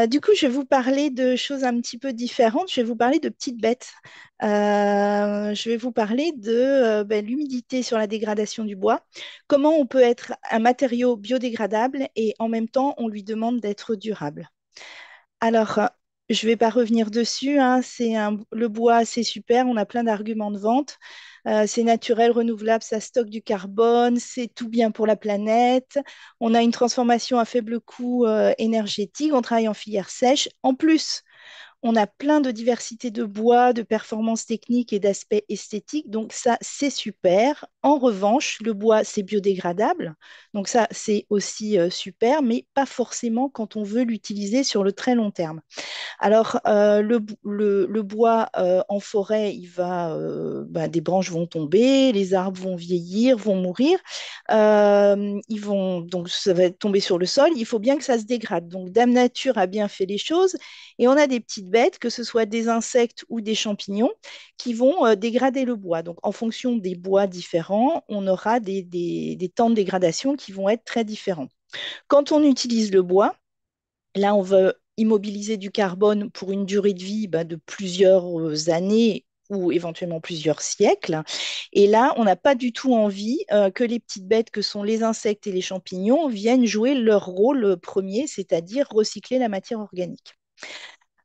Du coup, je vais vous parler de choses un petit peu différentes. Je vais vous parler de petites bêtes. Je vais vous parler de l'humidité sur la dégradation du bois. Comment on peut être un matériau biodégradable et en même temps, on lui demande d'être durable. Alors, je ne vais pas revenir dessus, hein. Le bois, c'est super. On a plein d'arguments de vente. C'est naturel, renouvelable, ça stocke du carbone, c'est tout bien pour la planète. On a une transformation à faible coût énergétique. On travaille en filière sèche. En plus, on a plein de diversité de bois, de performances techniques et d'aspects esthétiques. Donc ça, c'est super. En revanche, le bois, c'est biodégradable. Donc ça, c'est aussi super, mais pas forcément quand on veut l'utiliser sur le très long terme. Alors, le bois en forêt, des branches vont tomber, les arbres vont vieillir, vont mourir. Donc, ça va tomber sur le sol. Il faut bien que ça se dégrade. Donc, Dame Nature a bien fait les choses. Et on a des petites bêtes, que ce soit des insectes ou des champignons, qui vont dégrader le bois. Donc, en fonction des bois différents, on aura des temps de dégradation qui vont être très différents. Quand on utilise le bois, là, on veut immobiliser du carbone pour une durée de vie de plusieurs années ou éventuellement plusieurs siècles. Et là, on n'a pas du tout envie que les petites bêtes que sont les insectes et les champignons viennent jouer leur rôle premier, c'est-à-dire recycler la matière organique.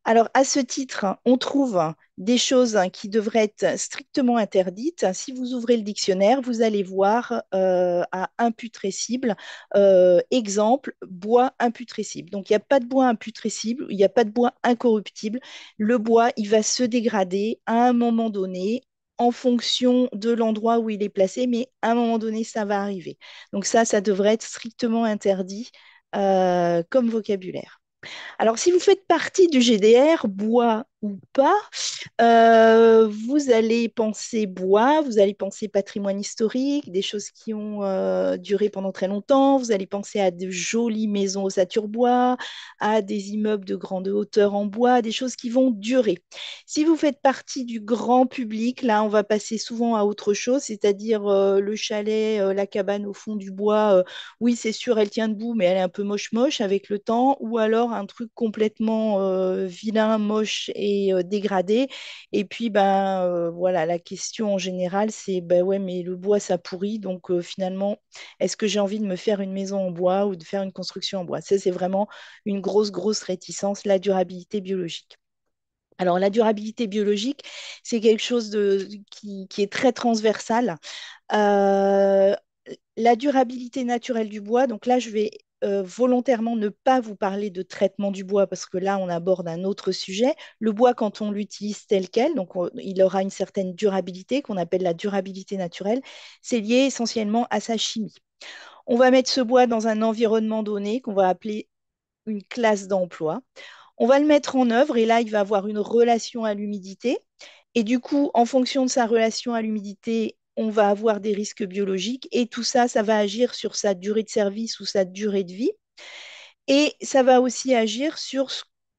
Alors, à ce titre, on trouve des choses qui devraient être strictement interdites. Si vous ouvrez le dictionnaire, vous allez voir à imputrescible, exemple, bois imputrescible. Donc, il n'y a pas de bois imputrescible, il n'y a pas de bois incorruptible. Le bois, il va se dégrader à un moment donné en fonction de l'endroit où il est placé, mais à un moment donné, ça va arriver. Donc ça devrait être strictement interdit comme vocabulaire. Alors, si vous faites partie du GDR, bois ou pas, vous allez penser bois, vous allez penser patrimoine historique, des choses qui ont duré pendant très longtemps, vous allez penser à de jolies maisons ossature bois, à des immeubles de grande hauteur en bois, des choses qui vont durer. Si vous faites partie du grand public, là, on va passer souvent à autre chose, c'est-à-dire le chalet, la cabane au fond du bois. Oui, c'est sûr, elle tient debout, mais elle est un peu moche-moche avec le temps, ou alors un truc complètement vilain, moche et dégradé. Et puis, voilà, la question en général, c'est, ben ouais, mais le bois, ça pourrit, donc finalement, est-ce que j'ai envie de me faire une maison en bois ou de faire une construction en bois? Ça, c'est vraiment une grosse, grosse réticence, la durabilité biologique. Alors, la durabilité biologique, c'est quelque chose qui est très transversal. Euh, la durabilité naturelle du bois, donc là, je vais volontairement ne pas vous parler de traitement du bois parce que là, on aborde un autre sujet. Le bois, quand on l'utilise tel quel, donc il aura une certaine durabilité qu'on appelle la durabilité naturelle. C'est lié essentiellement à sa chimie. On va mettre ce bois dans un environnement donné qu'on va appeler une classe d'emploi. On va le mettre en œuvre et là, il va avoir une relation à l'humidité. Et du coup, en fonction de sa relation à l'humidité, on va avoir des risques biologiques et tout ça, ça va agir sur sa durée de service ou sa durée de vie. Et ça va aussi agir sur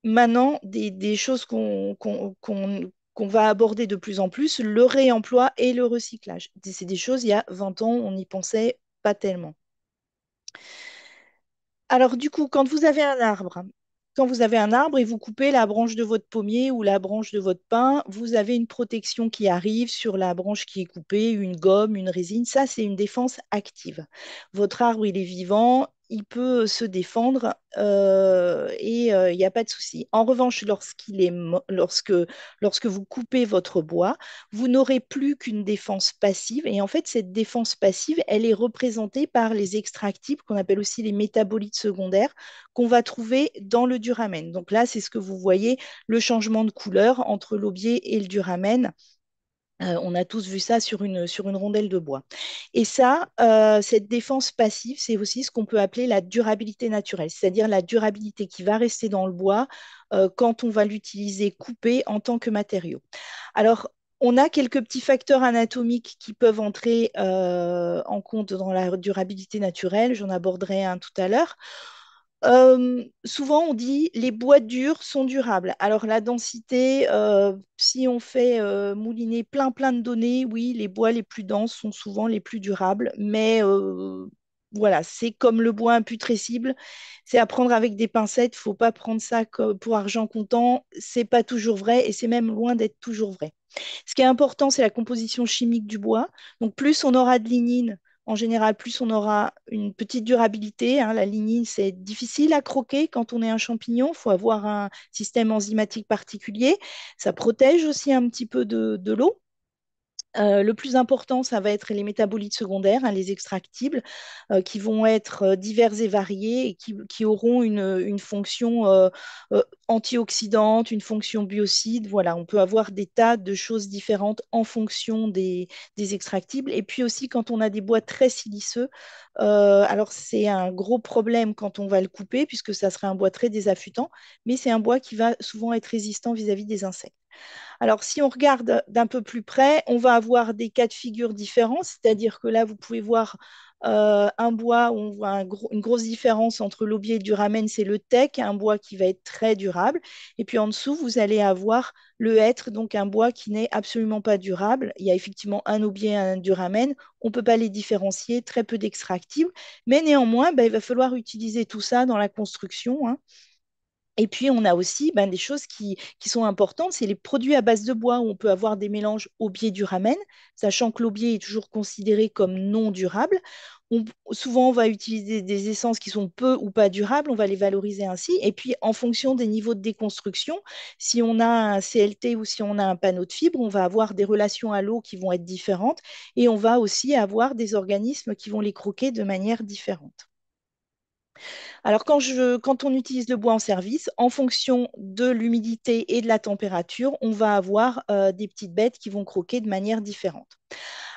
maintenant des choses qu'on va aborder de plus en plus, le réemploi et le recyclage. C'est des choses, il y a 20 ans, on n'y pensait pas tellement. Alors, du coup, quand vous avez un arbre et vous coupez la branche de votre pommier ou la branche de votre pin, vous avez une protection qui arrive sur la branche qui est coupée, une gomme, une résine. Ça, c'est une défense active. Votre arbre, il est vivant, il peut se défendre et il n'y a pas de souci. En revanche, lorsque vous coupez votre bois, vous n'aurez plus qu'une défense passive. Et en fait, cette défense passive, elle est représentée par les extractibles, qu'on appelle aussi les métabolites secondaires, qu'on va trouver dans le duramen. Donc là, c'est ce que vous voyez, le changement de couleur entre l'aubier et le duramen. On a tous vu ça sur une rondelle de bois. Et ça, cette défense passive, c'est aussi ce qu'on peut appeler la durabilité naturelle, c'est-à-dire la durabilité qui va rester dans le bois quand on va l'utiliser coupé en tant que matériau. Alors, on a quelques petits facteurs anatomiques qui peuvent entrer en compte dans la durabilité naturelle. J'en aborderai un tout à l'heure. Souvent, on dit les bois durs sont durables. Alors, la densité, si on fait mouliner plein, plein de données, oui, les bois les plus denses sont souvent les plus durables, mais voilà, c'est comme le bois imputrescible, c'est à prendre avec des pincettes, faut pas prendre ça pour argent comptant, c'est pas toujours vrai et c'est même loin d'être toujours vrai. Ce qui est important, c'est la composition chimique du bois. Donc plus on aura de lignine, en général, plus on aura une petite durabilité, hein. La lignine, c'est difficile à croquer quand on est un champignon, il faut avoir un système enzymatique particulier. Ça protège aussi un petit peu de l'eau. Le plus important, ça va être les métabolites secondaires, hein, les extractibles, qui vont être divers et variés et qui auront une fonction antioxydante, une fonction biocide. Voilà, on peut avoir des tas de choses différentes en fonction des extractibles. Et puis aussi, quand on a des bois très siliceux, alors c'est un gros problème quand on va le couper, puisque ça serait un bois très désaffûtant, mais c'est un bois qui va souvent être résistant vis-à-vis des insectes. Alors, si on regarde d'un peu plus près, on va avoir des cas de figure différents, c'est-à-dire que là, vous pouvez voir un bois où on voit une grosse différence entre l'aubier et le duramen, c'est le teck, un bois qui va être très durable. Et puis en dessous, vous allez avoir le hêtre, donc un bois qui n'est absolument pas durable. Il y a effectivement un aubier et un duramen. On ne peut pas les différencier, très peu d'extractibles. Mais néanmoins, ben, il va falloir utiliser tout ça dans la construction, hein. Et puis, on a aussi ben, des choses qui sont importantes, c'est les produits à base de bois, où on peut avoir des mélanges aubier du ramen, sachant que l'aubier est toujours considéré comme non durable. Souvent, on va utiliser des essences qui sont peu ou pas durables, on va les valoriser ainsi. Et puis, en fonction des niveaux de déconstruction, si on a un CLT ou si on a un panneau de fibre, on va avoir des relations à l'eau qui vont être différentes et on va aussi avoir des organismes qui vont les croquer de manière différente. Alors, quand on utilise le bois en service, en fonction de l'humidité et de la température, on va avoir des petites bêtes qui vont croquer de manière différente.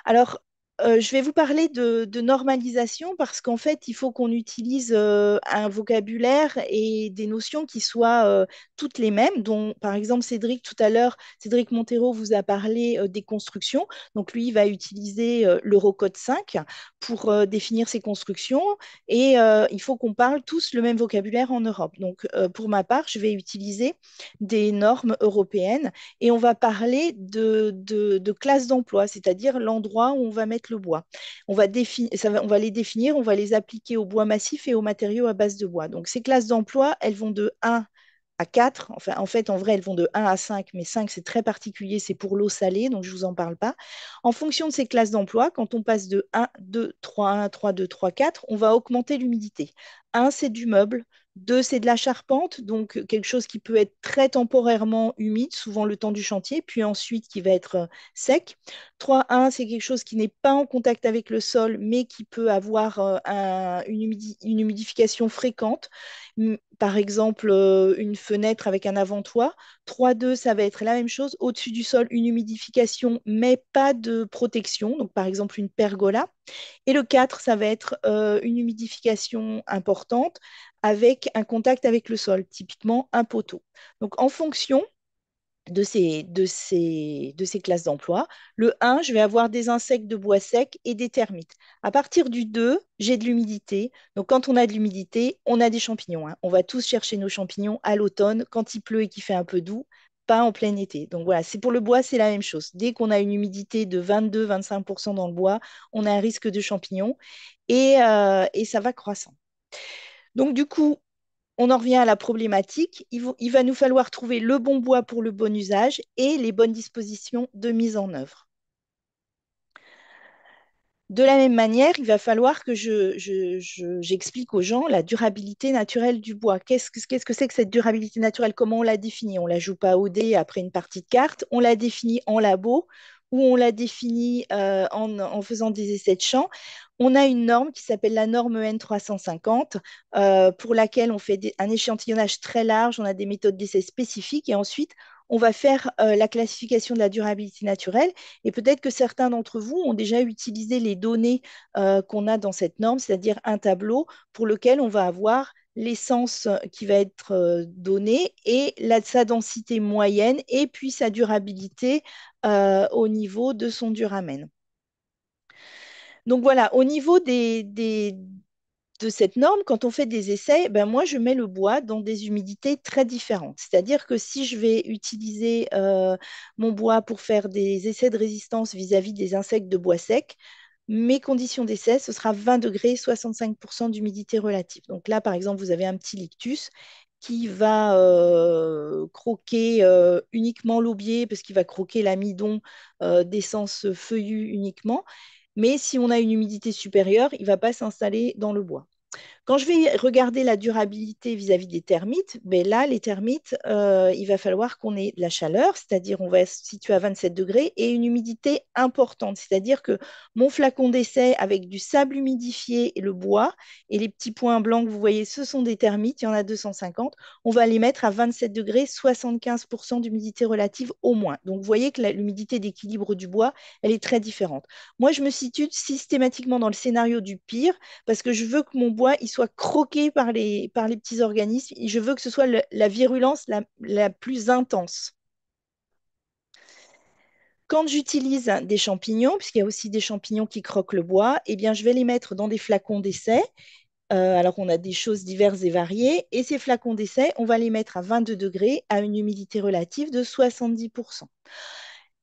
Alors, je vais vous parler de normalisation parce qu'en fait, il faut qu'on utilise un vocabulaire et des notions qui soient toutes les mêmes. Dont, par exemple, Cédric, tout à l'heure, Cédric Montero vous a parlé des constructions. Donc, lui, il va utiliser l'Eurocode 5 pour définir ses constructions. Et il faut qu'on parle tous le même vocabulaire en Europe. Donc, pour ma part, je vais utiliser des normes européennes et on va parler de classe d'emploi, c'est-à-dire l'endroit où on va mettre le bois. On va les définir, on va les appliquer au bois massif et aux matériaux à base de bois. Donc ces classes d'emploi, elles vont de 1 à 4. Enfin, en fait, en vrai, elles vont de 1 à 5, mais 5, c'est très particulier, c'est pour l'eau salée, donc je ne vous en parle pas. En fonction de ces classes d'emploi, quand on passe de 1, 2, 3, 1, 3, 2, 3, 4, on va augmenter l'humidité. 1, c'est du meuble. 2, c'est de la charpente, donc quelque chose qui peut être très temporairement humide, souvent le temps du chantier, puis ensuite qui va être sec. 3, 1, c'est quelque chose qui n'est pas en contact avec le sol, mais qui peut avoir une humidification fréquente. Par exemple, une fenêtre avec un avant-toit. 3,2, ça va être la même chose. Au-dessus du sol, une humidification, mais pas de protection. Donc, par exemple, une pergola. Et le 4, ça va être une humidification importante avec un contact avec le sol, typiquement un poteau. Donc, en fonction de ces classes d'emploi. Le 1, je vais avoir des insectes de bois sec et des termites. À partir du 2, j'ai de l'humidité. Donc, quand on a de l'humidité, on a des champignons, hein. On va tous chercher nos champignons à l'automne, quand il pleut et qu'il fait un peu doux, pas en plein été. Donc voilà, c'est pour le bois, c'est la même chose. Dès qu'on a une humidité de 22-25% dans le bois, on a un risque de champignons et ça va croissant. Donc du coup, on en revient à la problématique. Il va nous falloir trouver le bon bois pour le bon usage et les bonnes dispositions de mise en œuvre. De la même manière, il va falloir que j'explique aux gens la durabilité naturelle du bois. Qu'est-ce que c'est que cette durabilité naturelle? Comment on la définit? On ne la joue pas au dé après une partie de cartes. On la définit en labo ou on la définit en faisant des essais de champ. On a une norme qui s'appelle la norme EN 350 pour laquelle on fait un échantillonnage très large. On a des méthodes d'essai spécifiques et ensuite, on va faire la classification de la durabilité naturelle. Et peut-être que certains d'entre vous ont déjà utilisé les données qu'on a dans cette norme, c'est-à-dire un tableau pour lequel on va avoir l'essence qui va être donnée et sa densité moyenne et puis sa durabilité au niveau de son duramen. Donc voilà, au niveau de cette norme, quand on fait des essais, ben moi, je mets le bois dans des humidités très différentes. C'est-à-dire que si je vais utiliser mon bois pour faire des essais de résistance vis-à-vis des insectes de bois sec, Mes conditions d'essai, ce sera 20 degrés, 65% d'humidité relative. Donc là, par exemple, vous avez un petit lictus qui va croquer uniquement l'aubier parce qu'il va croquer l'amidon d'essence feuillue uniquement. Mais si on a une humidité supérieure, il ne va pas s'installer dans le bois. Quand je vais regarder la durabilité vis-à-vis des termites, ben là, les termites, il va falloir qu'on ait de la chaleur, c'est-à-dire on va se situer à 27 degrés et une humidité importante, c'est-à-dire que mon flacon d'essai avec du sable humidifié et le bois et les petits points blancs que vous voyez, ce sont des termites, il y en a 250, on va les mettre à 27 degrés, 75% d'humidité relative au moins. Donc vous voyez que l'humidité d'équilibre du bois, elle est très différente. Moi, je me situe systématiquement dans le scénario du pire parce que je veux que mon bois il soit croqué par les petits organismes et je veux que ce soit la virulence la plus intense. Quand j'utilise des champignons, puisqu'il y a aussi des champignons qui croquent le bois, eh bien, je vais les mettre dans des flacons d'essai. Alors, on a des choses diverses et variées. Et ces flacons d'essai, on va les mettre à 22 degrés à une humidité relative de 70%.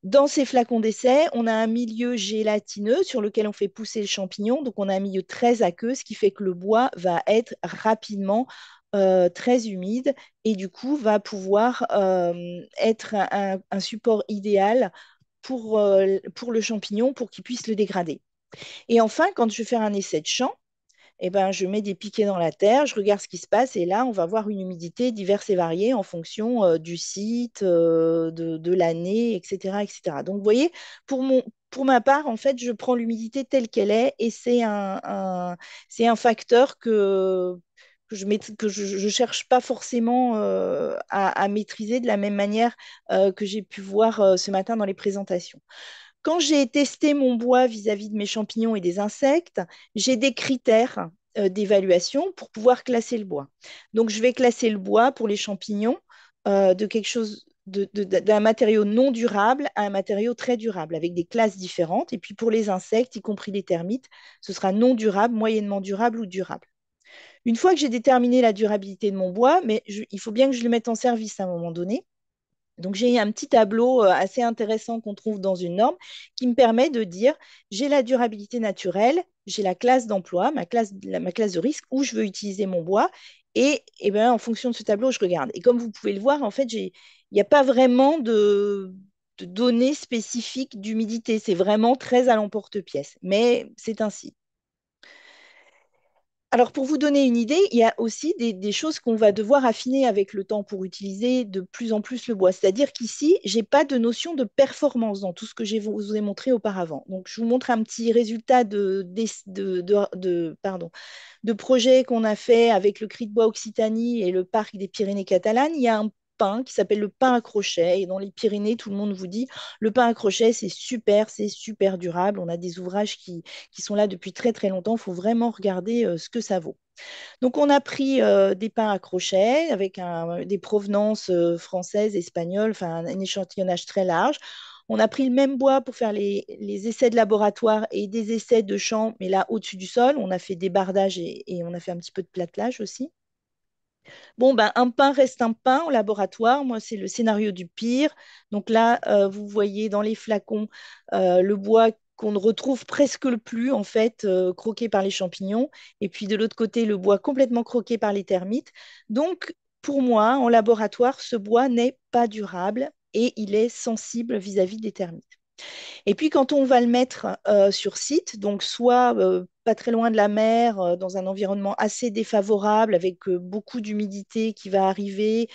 Dans ces flacons d'essai, on a un milieu gélatineux sur lequel on fait pousser le champignon. Donc, on a un milieu très aqueux, ce qui fait que le bois va être rapidement très humide et du coup va pouvoir être un support idéal pour le champignon pour qu'il puisse le dégrader. Et enfin, quand je vais faire un essai de champ, eh ben, je mets des piquets dans la terre, je regarde ce qui se passe et là, on va voir une humidité diverse et variée en fonction du site, de l'année, etc., etc. Donc, vous voyez, pour ma part, en fait, je prends l'humidité telle qu'elle est et c'est un facteur que je cherche pas forcément à maîtriser de la même manière que j'ai pu voir ce matin dans les présentations. Quand j'ai testé mon bois vis-à-vis de mes champignons et des insectes, j'ai des critères d'évaluation pour pouvoir classer le bois. Donc, je vais classer le bois pour les champignons de quelque chose d'un matériau non durable à un matériau très durable, avec des classes différentes. Et puis pour les insectes, y compris les termites, ce sera non durable, moyennement durable ou durable. Une fois que j'ai déterminé la durabilité de mon bois, mais il faut bien que je le mette en service à un moment donné. Donc, j'ai un petit tableau assez intéressant qu'on trouve dans une norme qui me permet de dire j'ai la durabilité naturelle, j'ai la classe d'emploi, ma classe de risque où je veux utiliser mon bois. Et ben, en fonction de ce tableau, je regarde. Et comme vous pouvez le voir, en fait, il n'y a pas vraiment de données spécifiques d'humidité. C'est vraiment très à l'emporte-pièce. Mais c'est ainsi. Alors, pour vous donner une idée, il y a aussi des choses qu'on va devoir affiner avec le temps pour utiliser de plus en plus le bois. C'est-à-dire qu'ici, je n'ai pas de notion de performance dans tout ce que je vous ai montré auparavant. Donc, je vous montre un petit résultat pardon, de projets qu'on a fait avec le Cri de Bois Occitanie et le Parc des Pyrénées catalanes. Il y a un pain qui s'appelle le pain à crochet. Et dans les Pyrénées, tout le monde vous dit, le pain à crochet, c'est super durable. On a des ouvrages qui sont là depuis très très longtemps. Il faut vraiment regarder ce que ça vaut. Donc, on a pris des pains à crochet avec des provenances françaises, espagnoles, enfin un échantillonnage très large. On a pris le même bois pour faire les essais de laboratoire et des essais de champ, mais là au-dessus du sol. On a fait des bardages et on a fait un petit peu de platelage aussi. Bon, ben, un pain reste un pain au laboratoire. Moi, c'est le scénario du pire. Donc là, vous voyez dans les flacons le bois qu'on ne retrouve presque plus, en fait, croqué par les champignons. Et puis de l'autre côté, le bois complètement croqué par les termites. Donc, pour moi, en laboratoire, ce bois n'est pas durable et il est sensible vis-à-vis des termites. Et puis quand on va le mettre sur site, donc soit pas très loin de la mer, dans un environnement assez défavorable, avec beaucoup d'humidité qui va arriver,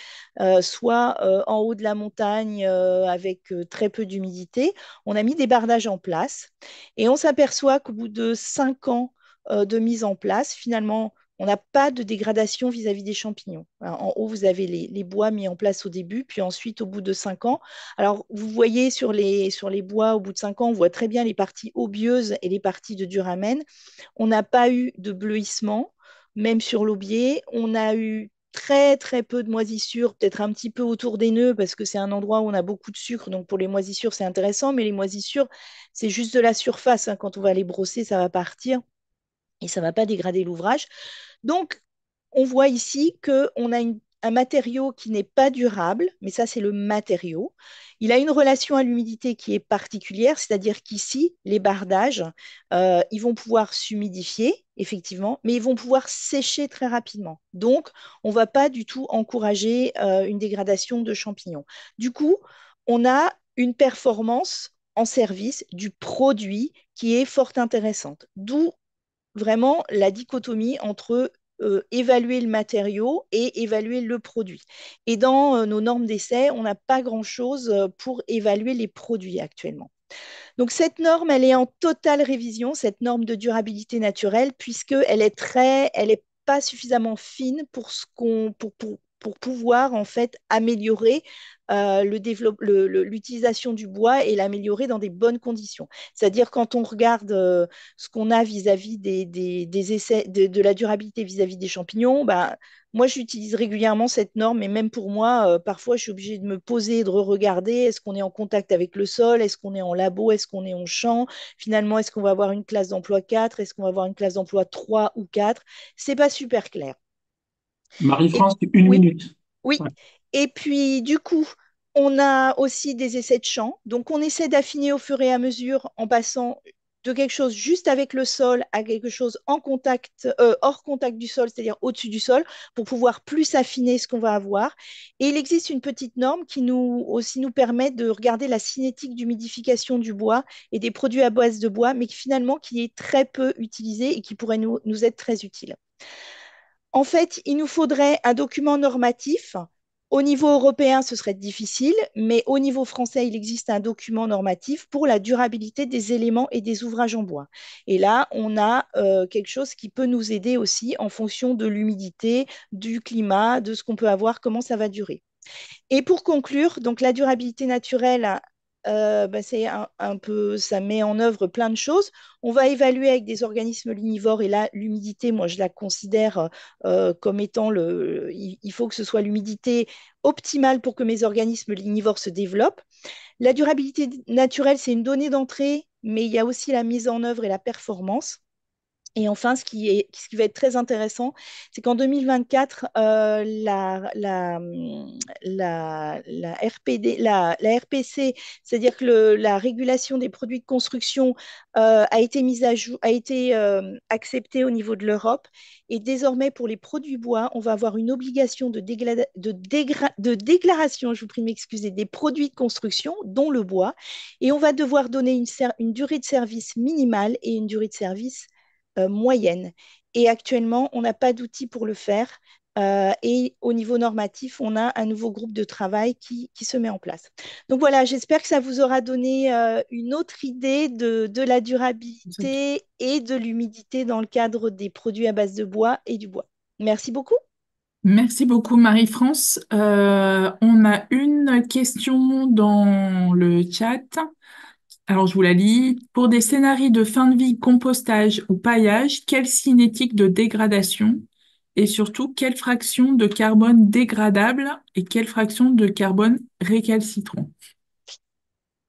soit en haut de la montagne avec très peu d'humidité, on a mis des bardages en place et on s'aperçoit qu'au bout de 5 ans de mise en place, finalement, on n'a pas de dégradation vis-à-vis des champignons. Alors, en haut, vous avez les bois mis en place au début, puis ensuite, au bout de 5 ans, alors, vous voyez sur les bois, au bout de 5 ans, on voit très bien les parties aubieuses et les parties de duramen. On n'a pas eu de bleuissement, même sur l'aubier. On a eu très, très peu de moisissures, peut-être un petit peu autour des nœuds, parce que c'est un endroit où on a beaucoup de sucre. Donc, pour les moisissures, c'est intéressant. Mais les moisissures, c'est juste de la surface, hein. Quand on va les brosser, ça va partir et ça ne va pas dégrader l'ouvrage. Donc, on voit ici qu'on a un matériau qui n'est pas durable, mais ça c'est le matériau. Il a une relation à l'humidité qui est particulière, c'est-à-dire qu'ici, les bardages, ils vont pouvoir s'humidifier, effectivement, mais ils vont pouvoir sécher très rapidement. Donc, on ne va pas du tout encourager une dégradation de champignons. Du coup, on a une performance en service du produit qui est fort intéressante. D'où vraiment la dichotomie entre évaluer le matériau et évaluer le produit. Et dans nos normes d'essai, on n'a pas grand-chose pour évaluer les produits actuellement. Donc cette norme, elle est en totale révision, cette norme de durabilité naturelle, puisqu'elle est elle est pas suffisamment fine pour pour pouvoir en fait améliorer l'utilisation du bois et l'améliorer dans des bonnes conditions. C'est-à-dire quand on regarde ce qu'on a vis-à-vis des essais de la durabilité vis-à-vis des champignons, bah, moi, j'utilise régulièrement cette norme et même pour moi, parfois, je suis obligée de me poser et de regarder est-ce qu'on est en contact avec le sol, est-ce qu'on est en labo, est-ce qu'on est en champ, finalement, est-ce qu'on va avoir une classe d'emploi 4, est-ce qu'on va avoir une classe d'emploi 3 ou 4. C'est pas super clair. Et Marie-France, une oui, minute. oui. Ouais. Et puis, du coup, on a aussi des essais de champ. Donc, on essaie d'affiner au fur et à mesure en passant de quelque chose juste avec le sol à quelque chose en contact, hors contact du sol, c'est-à-dire au-dessus du sol, pour pouvoir plus affiner ce qu'on va avoir. Et il existe une petite norme qui nous aussi nous permet de regarder la cinétique d'humidification du bois et des produits à base de bois, mais qui finalement qui est très peu utilisé et qui pourrait nous être très utile. En fait, il nous faudrait un document normatif. Au niveau européen, ce serait difficile, mais au niveau français, il existe un document normatif pour la durabilité des éléments et des ouvrages en bois. Et là, on a quelque chose qui peut nous aider aussi en fonction de l'humidité, du climat, de ce qu'on peut avoir, comment ça va durer. Et pour conclure, donc la durabilité naturelle, bah, c'est un peu, ça met en œuvre plein de choses. On va évaluer avec des organismes lignivores et là, l'humidité, moi, je la considère comme étant il faut que ce soit l'humidité optimale pour que mes organismes lignivores se développent. La durabilité naturelle, c'est une donnée d'entrée, mais il y a aussi la mise en œuvre et la performance. Et enfin, ce qui va être très intéressant, c'est qu'en 2024, la RPD, la RPC, c'est-à-dire que la régulation des produits de construction a été mise à jour, a été acceptée au niveau de l'Europe. Et désormais, pour les produits bois, on va avoir une obligation de déclaration, je vous prie de m'excuser, des produits de construction, dont le bois. Et on va devoir donner une durée de service minimale et une durée de service moyenne. Et actuellement, on n'a pas d'outils pour le faire. Et au niveau normatif, on a un nouveau groupe de travail qui se met en place. Donc voilà, j'espère que ça vous aura donné une autre idée de la durabilité et de l'humidité dans le cadre des produits à base de bois et du bois. Merci beaucoup. Merci beaucoup, Marie-France. On a une question dans le chat. Alors, je vous la lis. Pour des scénarios de fin de vie, compostage ou paillage, quelle cinétique de dégradation et surtout quelle fraction de carbone dégradable et quelle fraction de carbone récalcitrant?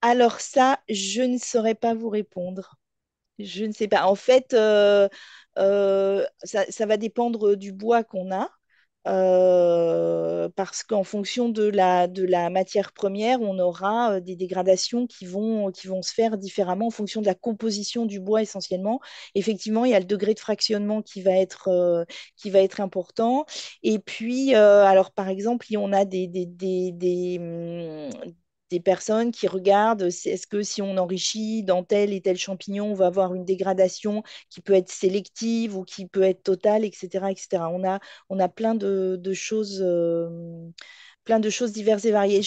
Alors ça, je ne saurais pas vous répondre. Je ne sais pas. En fait, ça va dépendre du bois qu'on a, parce qu'en fonction de la matière première, on aura des dégradations qui vont se faire différemment en fonction de la composition du bois essentiellement. Effectivement, il y a le degré de fractionnement qui va être important. Et puis, alors par exemple, on a des personnes qui regardent, est-ce que si on enrichit dans tel et tel champignon, on va avoir une dégradation qui peut être sélective ou qui peut être totale, etc., etc. On a plein de choses diverses et variées.